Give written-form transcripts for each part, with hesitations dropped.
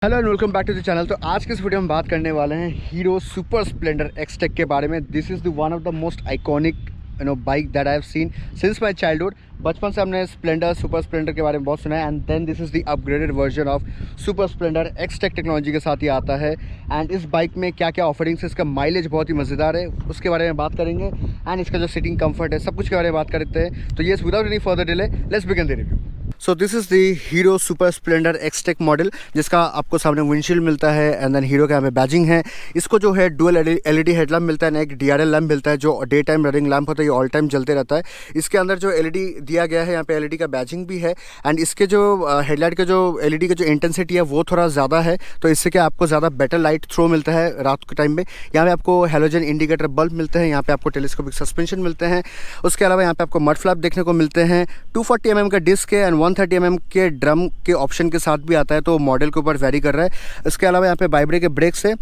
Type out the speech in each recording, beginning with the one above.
Hello and welcome back to the channel. तो आज के इस वीडियो में बात करने वाले हैं हीरो सुपर स्प्लेंडर एक्सटेक के बारे में। This is the one of the most iconic bike that I have seen since my childhood. बचपन से हमने स्प्लेंडर सुपर स्प्लेंडर के बारे में बहुत सुना है and then this is the upgraded version of super Splendor Xtec technology के साथ ये आता है। एंड इस बाइक में क्या क्या ऑफरिंग्स है, इसका माइलेज बहुत ही मज़ेदार है, उसके बारे में बात करेंगे। एंड इसका जो सीटिंग कंफर्ट है, सब कुछ के बारे में बात करते हैं। तो yes, without any further delay let's begin the review. So this is the Hero Super Splendor XTEC model, जिसका आपको सामने विंडशील्ड मिलता है एंड देन हीरो का यहाँ पे बैजिंग है। इसको जो है डुअल एलईडी हेडलैम्प मिलता है, एक डीआरएल लैम्प मिलता है जो डे टाइम रनिंग लैम्प होता है, ये ऑल टाइम जलते रहता है। इसके अंदर जो एलईडी दिया गया है, यहाँ पे एलईडी का बैजिंग भी है। एंड इसके जो हेडलाइट का जो एलईडी का जो इंटेंसिटी है वो थोड़ा ज़्यादा है, तो इससे क्या आपको ज़्यादा बेटर लाइट थ्रो मिलता है रात के टाइम में। यहाँ पे आपको हेलोजन इंडिकेटर बल्ब मिलते हैं, यहाँ पे आपको टेलीस्कोपिक सस्पेंशन मिलते हैं। उसके अलावा यहाँ पे आपको मड फ्लैप देखने को मिलते हैं। 240 mm का डिस्क है एंड 130 mm के ड्रम के ऑप्शन के साथ भी आता है, तो मॉडल के ऊपर वेरी कर रहा है। इसके अलावा यहाँ पे बाइब्रेक के ब्रेक्स है।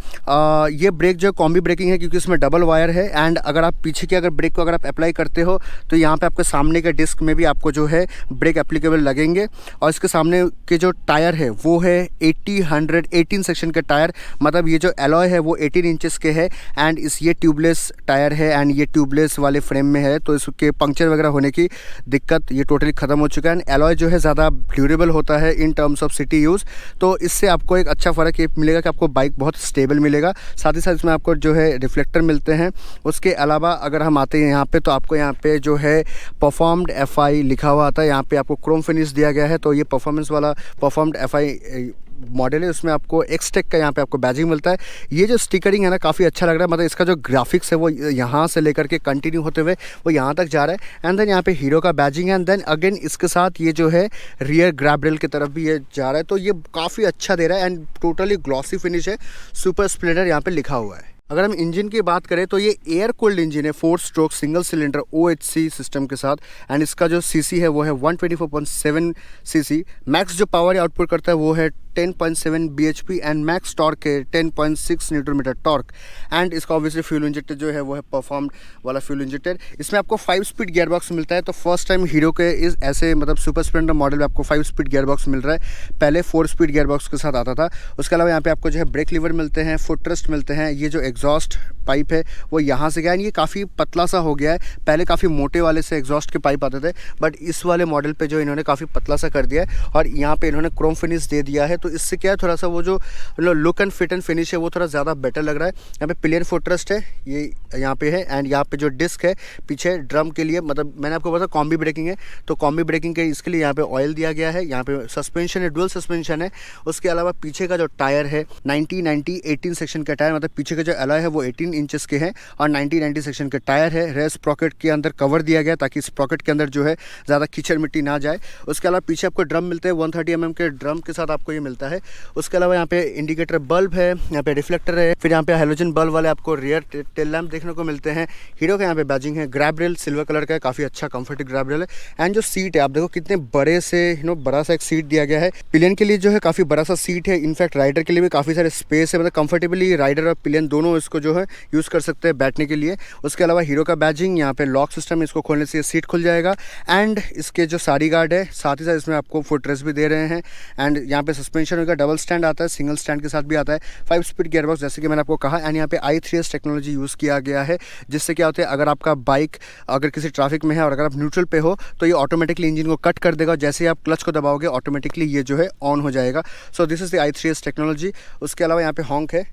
ये ब्रेक जो कॉम्बी ब्रेकिंग है क्योंकि इसमें डबल वायर है। एंड अगर आप पीछे की अगर ब्रेक को अगर आप अप्लाई करते हो तो यहाँ पे आपके सामने के डिस्क में भी आपको जो है ब्रेक एप्लीकेबल लगेंगे। और इसके सामने के जो टायर है वो है 18 सेक्शन के टायर, मतलब ये जो एलॉय है वो 18 इंचेस के है। एंड ये ट्यूबलेस टायर है एंड ये ट्यूबलेस वाले फ्रेम में है, तो इसके पंक्चर वगैरह होने की दिक्कत ये टोटली ख़त्म हो चुका है। एंड एलॉय जो है ज़्यादा ड्यूरेबल होता है in terms of city use, तो इससे आपको एक अच्छा फ़र्क ये मिलेगा कि आपको बाइक बहुत स्टेबल मिलेगा। साथ ही साथ इसमें आपको जो है रिफ्लेक्टर मिलते हैं। उसके अलावा अगर हम आते हैं यहाँ पे, तो आपको यहाँ पे जो है परफॉर्म्ड एफआई लिखा हुआ आता है। यहाँ पे आपको क्रोम फिनिश दिया गया है, तो ये परफॉर्मेंस वाला परफॉर्म्ड एफआई मॉडल है। उसमें आपको एक्सटेक का यहाँ पे आपको बैजिंग मिलता है। ये जो स्टिकरिंग है ना, काफ़ी अच्छा लग रहा है, मतलब इसका जो ग्राफिक्स है वो यहाँ से लेकर के कंटिन्यू होते हुए वो यहाँ तक जा रहा है। एंड देन यहाँ पे हीरो का बैजिंग है एंड देन अगेन इसके साथ ये जो है रियर ग्रैब रेल की तरफ भी ये जा रहा है, तो ये काफ़ी अच्छा दे रहा है एंड टोटली ग्लॉसी फिनिश है। सुपर स्प्लेंडर यहाँ पर लिखा हुआ है। अगर हम इंजन की बात करें तो ये एयर कूल्ड इंजन है, 4 stroke single cylinder OHC system के साथ। एंड इसका जो सीसी है वो है 124.7 सीसी। मैक्स जो पावर आउटपुट करता है वो है 10.7 bhp एंड मैक्स टॉर्क है 10.6 न्यूटन मीटर टॉर्क। एंड इसका ऑब्वियसली फ्यूल इंजेक्टर जो है वो है परफॉर्म्ड वाला फ्यूल इंजेक्टर। इसमें आपको 5 स्पीड गियर बॉक्स मिलता है, तो फर्स्ट टाइम हीरो के इस ऐसे मतलब सुपर स्प्लेंडर मॉडल में आपको 5 स्पीड गियर बॉक्स मिल रहा है। पहले 4 स्पीड गियर बॉक्स के साथ आता था। उसके अलावा यहाँ पे आपको जो है ब्रेक लीवर मिलते हैं, फुट रेस्ट मिलते हैं। ये जो एग्जॉस्ट पाइप है वो यहाँ से गया है, ये काफ़ी पतला सा हो गया है। पहले काफ़ी मोटे वाले से एग्जॉस्ट के पाइप आते थे, बट इस वाले मॉडल पे जो इन्होंने काफ़ी पतला सा कर दिया है और यहाँ पे इन्होंने क्रोम फिनिश दे दिया है। तो इससे क्या है, थोड़ा सा वो जो look and fit and finish है वो थोड़ा ज़्यादा बेटर लग रहा है। यहाँ पे पिलियन फुट रेस्ट है, ये यहाँ पे है। एंड यहाँ पे जो डिस्क है पीछे ड्रम के लिए, मतलब मैंने आपको बताया कॉम्बी ब्रेकिंग है, तो कॉम्बी ब्रेकिंग के इसके लिए यहाँ पे ऑयल दिया गया है। यहाँ पे सस्पेंशन है, डुअल सस्पेंशन है। उसके अलावा पीछे का जो टायर है 90-90-18 सेक्शन का टायर, मतलब पीछे का जो एलॉय है वो 18 इंचेस के हैं और 90-90 सेक्शन के टायर है। रेस प्रॉकेट के अंदर कवर दिया गया ताकि इस प्रॉकेट के अंदर जो है ज़्यादा कीचड़ मिट्टी ना जाए। उसके अलावा पीछे आपको ड्रम मिलते हैं, 130 mm के ड्रम के साथ आपको ये मिलता है। उसके अलावा यहाँ पे इंडिकेटर बल्ब है, यहाँ पे रिफ्लेक्टर है, फिर यहाँ पे हेलोजन बल्ब वाले आपको रियर टेल लैम्प देखने को मिलते हैं। हीरो का यहाँ पे बैजिंग है। ग्रैब रेल सिल्वर कलर का है, काफ़ी अच्छा कंफर्टेबल ग्रैब रेल है। एंड जो सीट है आप देखो कितने बड़े से बड़ा सा एक सीट दिया गया है। पिलियन के लिए जो है काफ़ी बड़ा सा सीट है, इनफैक्ट राइडर के लिए भी काफ़ी सारे स्पेस है, मतलब कंफर्टेबली राइडर और पिलियन दोनों इसको जो है यूज़ कर सकते हैं बैठने के लिए। उसके अलावा हीरो का बैजिंग, यहाँ पे लॉक सिस्टम, इसको खोलने से ये सीट खुल जाएगा। एंड इसके जो साड़ी गार्ड है, साथ ही साथ इसमें आपको फुट रेस्ट भी दे रहे हैं। एंड यहाँ पे सस्पेंशन का डबल स्टैंड आता है, सिंगल स्टैंड के साथ भी आता है। 5 स्पीड गियर बॉक्स जैसे कि मैंने आपको कहा। एंड यहाँ पे i3S टेक्नोलॉजी यूज़ किया गया है, जिससे क्या होता है अगर आपका बाइक अगर किसी ट्रैफिक में है और अगर आप न्यूट्रल पे हो तो ये ऑटोमेटिकली इंजन को कट कर देगा। जैसे ही आप क्लच को दबाओगे ऑटोमेटिकली ये जो है ऑन हो जाएगा। सो this is the i3S technology. उसके अलावा यहाँ पे हॉन्क है,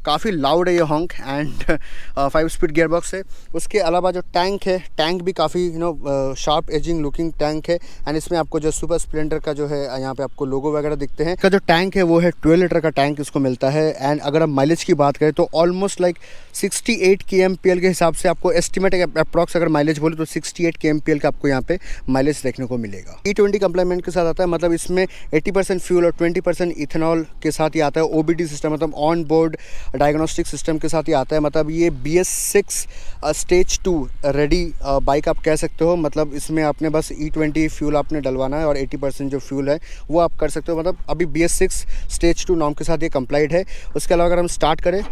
काफ़ी लाउड है ये हॉन्क। एंड 5 स्पीड गियर बॉक्स है। उसके अलावा जो टैंक है, टैंक भी काफ़ी शार्प एजिंग लुकिंग टैंक है। एंड इसमें आपको जो सुपर स्प्लेंडर का जो है यहाँ पे आपको लोगो वगैरह दिखते हैं। इसका जो टैंक है वो है 12 लीटर का टैंक इसको मिलता है। एंड अगर हम माइलेज की बात करें तो ऑलमोस्ट लाइक 68 kmpl के हिसाब से आपको एस्टिमेट अप्रॉक्स अगर माइलेज बोले तो 68 kmpl का आपको यहाँ पे माइलेज देखने को मिलेगा। E20 कंप्लीमेंट के साथ आता है, मतलब इसमें 80% फ्यूल और 20% इथेनॉल के साथ ही आता है। OBD सिस्टम मतलब ऑन बोर्ड डायग्नोस्टिक सिस्टम के साथ ही आता है। मतलब ये BS6 स्टेज 2 रेडी बाइक आप कह सकते हो। मतलब इसमें आपने बस E20 फ्यूल आपने डलवाना है और 80% जो फ्यूल है वो आप कर सकते हो। मतलब अभी BS6 स्टेज 2 नॉर्म के साथ ये कंप्लाइड है। उसके अलावा अगर हम स्टार्ट करें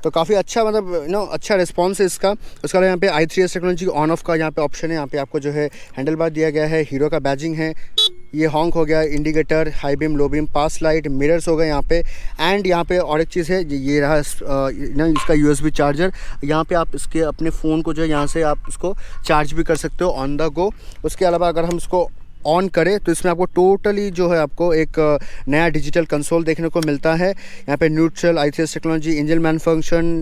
तो काफ़ी अच्छा मतलब अच्छा रिस्पॉन्स है इसका। उसके अलावा यहाँ पे i3s टेक्नोलॉजी ऑन ऑफ का यहाँ पे ऑप्शन है। यहाँ पे आपको जो है हैंडल बार दिया गया है, हीरो का बैजिंग है, ये हॉन्क हो गया, indicator, high beam, low beam, pass light, mirrors हो गए यहाँ पे। एंड यहाँ पे और एक चीज़ है, ये रहा इसका USB चार्जर। यहाँ पे आप इसके अपने फ़ोन को जो है यहाँ से आप इसको चार्ज भी कर सकते हो ऑन द गो। उसके अलावा अगर हम इसको ऑन करें तो इसमें आपको टोटली जो है आपको एक नया डिजिटल कंसोल देखने को मिलता है। यहाँ पे neutral, i3s technology, engine main function,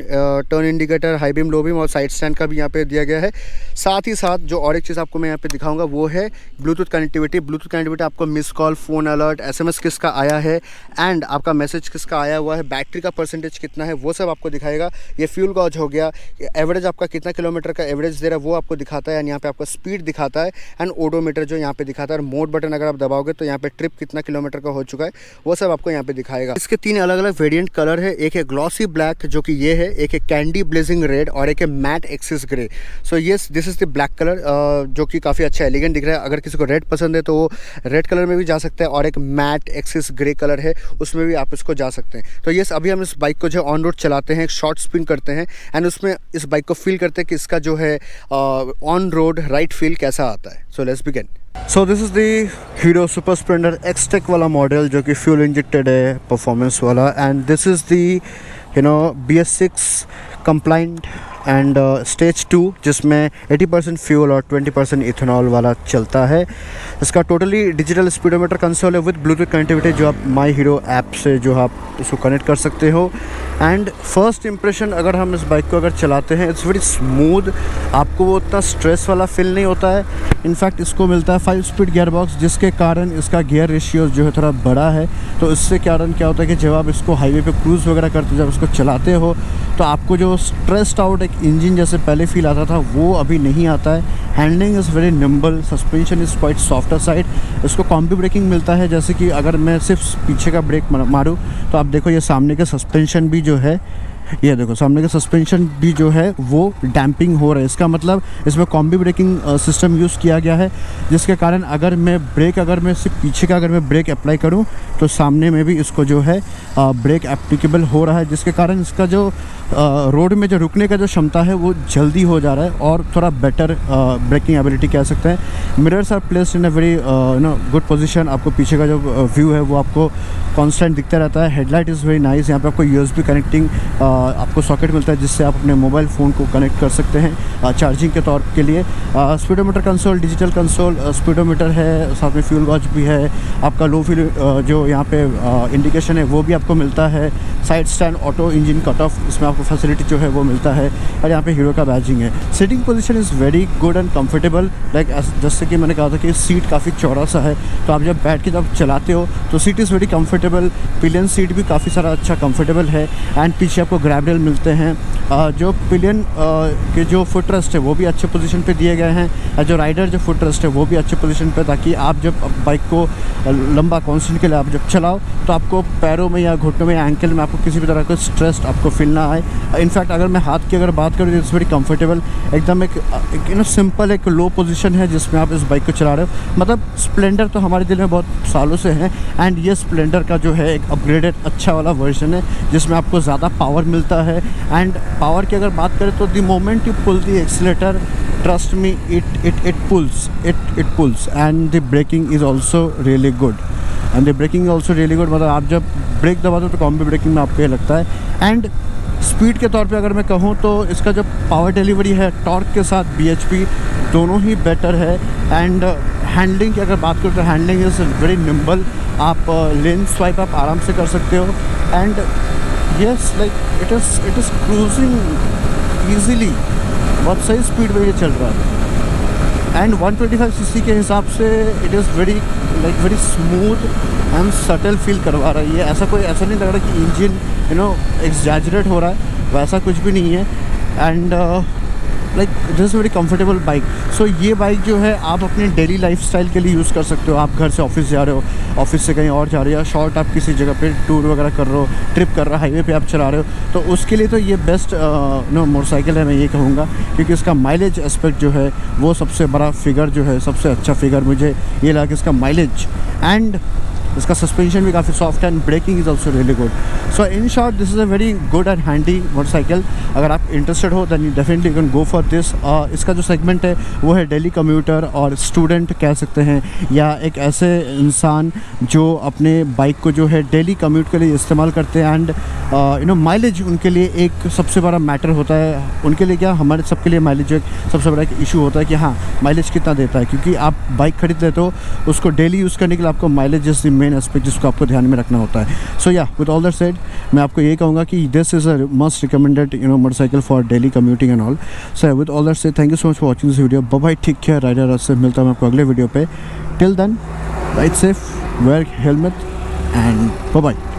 turn indicator, high beam, low beam और साइड स्टैंड का भी यहाँ पे दिया गया है। साथ ही साथ जो और एक चीज़ आपको मैं यहाँ पे दिखाऊंगा वो है ब्लूटूथ कनेक्टिविटी। ब्लूटूथ कनेक्टिविटी आपको miss call, phone alert, SMS किसका आया है एंड आपका मैसेज किसका आया हुआ है, बैटरी का परसेंटेज कितना है, वो सब आपको दिखाएगा। ये फ्यूल गॉज हो गया, एवरेज आपका कितना किलोमीटर का एवरेज दे रहा है वो आपको दिखाता है। एंड यहाँ पे आपका स्पीड दिखाता है एंड ओडोमीटर जो यहाँ पे दिखाता है। मोड बटन अगर आप दबाओगे तो यहाँ पे ट्रिप कितना किलोमीटर का हो चुका है वो सब आपको यहाँ पे दिखाएगा। इसके 3 अलग अलग वेरिएंट कलर है, एक है ग्लॉसी ब्लैक जो कि ये है, एक है कैंडी ब्लेजिंग रेड और एक है matte axis grey. So yes, this is the black colour जो कि काफ़ी अच्छा एलिगेंट दिख रहा है। अगर किसी को रेड पसंद है तो वो रेड कलर में भी जा सकता है और एक मैट एक्सिस ग्रे कलर है उसमें भी आप इसको जा सकते हैं। तो यस, अभी हम इस बाइक को जो ऑन रोड चलाते हैं, एक शॉर्ट स्पिन करते हैं एंड उसमें इस बाइक को फील करते हैं कि इसका जो है ऑन रोड राइड फील कैसा आता है। So let's begin. So this is the Hero Super Splendor Xtec वाला मॉडल जो कि फ्यूल इंजेक्टेड है, परफॉर्मेंस वाला। And this is the BS6 compliant and stage 2 जिसमें 80% फ्यूल और 20% इथेनॉल वाला चलता है। इसका टोटली डिजिटल स्पीडोमीटर कंसोल है विद ब्लूटूथ कनेक्टिविटी जो आप माई हीरो ऐप से जो आप इसको कनेक्ट कर सकते हो। एंड फर्स्ट इंप्रेशन अगर हम इस बाइक को अगर चलाते हैं, इट्स वेरी स्मूथ, आपको वो उतना स्ट्रेस वाला फील नहीं होता है। इनफैक्ट इसको मिलता है 5 स्पीड गियर बॉक्स जिसके कारण इसका गियर रेशियो जो है थोड़ा बड़ा है। तो इससे कारण क्या होता है कि जब आप इसको हाईवे पे क्रूज़ वगैरह करते, जब इसको चलाते हो तो आपको जो स्ट्रेस्ड आउट एक इंजन जैसे पहले फील आता था वो अभी नहीं आता है। Handling is very nimble, suspension is quite softer side. इसको कॉम्बी ब्रेकिंग मिलता है, जैसे कि अगर मैं सिर्फ पीछे का ब्रेक मारूँ तो आप देखो ये सामने का सस्पेंशन भी जो है, ये देखो सामने का सस्पेंशन भी जो है वो डैम्पिंग हो रहा है। इसका मतलब इसमें कॉम्बी ब्रेकिंग सिस्टम यूज़ किया गया है जिसके कारण अगर मैं सिर्फ पीछे का अगर मैं ब्रेक अप्लाई करूं तो सामने में भी इसको जो है ब्रेक एप्लीकेबल हो रहा है, जिसके कारण इसका जो रोड में जो रुकने का जो क्षमता है वो जल्दी हो जा रहा है और थोड़ा बेटर ब्रेकिंग एबिलिटी कह सकते हैं। Mirrors are placed in a very good position. आपको पीछे का जो व्यू है वो आपको कांस्टेंट दिखता रहता है। Headlight is very nice. यहाँ पे आपको USB कनेक्टिंग आपको सॉकेट मिलता है जिससे आप अपने मोबाइल फ़ोन को कनेक्ट कर सकते हैं चार्जिंग के तौर के लिए। Speedometer console, digital console speedometer है, साथ में फ्यूल गॉज भी है। आपका लो फ्यूल जो यहाँ पे इंडिकेशन है वो भी आपको मिलता है। Side stand, auto engine cut off, इसमें आपको फैसिलिटी जो है वो मिलता है। और यहाँ पे हीरो का बैजिंग है। Sitting position is very good and comfortable. Like जैसे कि मैंने कहा था कि सीट काफ़ी चौड़ा सा है, तो आप जब बैठ के जब चलाते हो तो seat is very comfortable. Pillion seat भी काफ़ी सारा अच्छा कंफर्टेबल है। एंड पीछे आपको ग्रैब रेल मिलते हैं। जो पिलियन के जो फुट रेस्ट है वो भी अच्छे पोजीशन पे दिए गए हैं। जो राइडर जो फुट रेस्ट है वो भी अच्छे पोजीशन पे, ताकि आप जब बाइक को लंबा कांस्टेंट के लिए आप जब चलाओ तो आपको पैरों में या घुटनों में या एंकल में आपको किसी भी तरह का स्ट्रेस आपको फील ना आए। इनफैक्ट अगर मैं हाथ की अगर बात करूँ तो इट्स वेरी कंफर्टेबल। एकदम एक सिंपल एक लो पोजीशन है जिसमें आप इस बाइक को चला रहे हो। मतलब स्प्लेंडर तो हमारे दिल में बहुत सालों से है एंड ये स्प्लेंडर का जो है एक अपग्रेडेड अच्छा वाला वर्जन है जिसमें आपको ज़्यादा पावर मिलता है। एंड पावर की अगर बात करें तो the moment you pull the accelerator, trust me, it pulls and the braking is also really good मतलब आप जब ब्रेक दबाते हो तो कॉम्बी ब्रेकिंग में आपको ये लगता है। एंड स्पीड के तौर पे अगर मैं कहूँ तो इसका जो पावर डिलीवरी है टॉर्क के साथ BHP दोनों ही बेटर है। एंड हैंडलिंग की अगर बात करूँ तो हैंडलिंग इज़ वेरी निम्बल। आप लेन स्वाइप आप आराम से कर सकते हो। And yes, like it is cruising easily. बहुत सही स्पीड में ये चल रहा है। एंड 125cc के हिसाब से it is very smooth and subtle feel करवा रही है। ऐसा नहीं लग रहा कि इंजन एग्जैजरेट हो रहा है, वैसा कुछ भी नहीं है। And like this is very comfortable bike. So ये बाइक जो है आप अपनी डेली लाइफस्टाइल के लिए यूज़ कर सकते हो। आप घर से ऑफिस जा रहे हो, ऑफिस से कहीं और जा रहे हो, या शॉर्ट आप किसी जगह पे टूर वगैरह कर रहे हो, ट्रिप कर रहे हो, हाईवे पे आप चला रहे हो, तो उसके लिए तो ये बेस्ट मोटरसाइकिल है, मैं ये कहूँगा। क्योंकि इसका माइलेज एस्पेक्ट जो है वो सबसे बड़ा फिगर जो है, सबसे अच्छा फिगर मुझे ये लगा कि इसका माइलेज। एंड इसका सस्पेंशन भी काफ़ी सॉफ्ट है and braking is also really good. So in short this is a very good and handy motorcycle. अगर आप इंटरेस्टेड हो then you definitely can go for this. इसका जो सेगमेंट है वो है डेली कम्यूटर और स्टूडेंट कह सकते हैं, या एक ऐसे इंसान जो अपने बाइक को जो है डेली कम्यूट के लिए इस्तेमाल करते हैं. एंड माइलेज उनके लिए एक सबसे बड़ा मैटर होता है. उनके लिए क्या, हमारे सबके लिए माइलेज जो एक सबसे बड़ा एक इशू होता है कि हाँ माइलेज कितना देता है, क्योंकि आप बाइक खरीद लेते हो उसको डेली यूज़ करने के लिए आपको mileage is the main aspect जिसको आपको ध्यान में रखना होता है. सो या विद ऑल दैट सेड मैं आपको ये कहूँगा कि this is a must recommended motorcycle for daily commuting and all. So with all that said thank you so much for watching this video. Bye, take care rider. से मिलता हूँ मैं आपको अगले वीडियो पे. Till then ride safe, wear helmet and bye.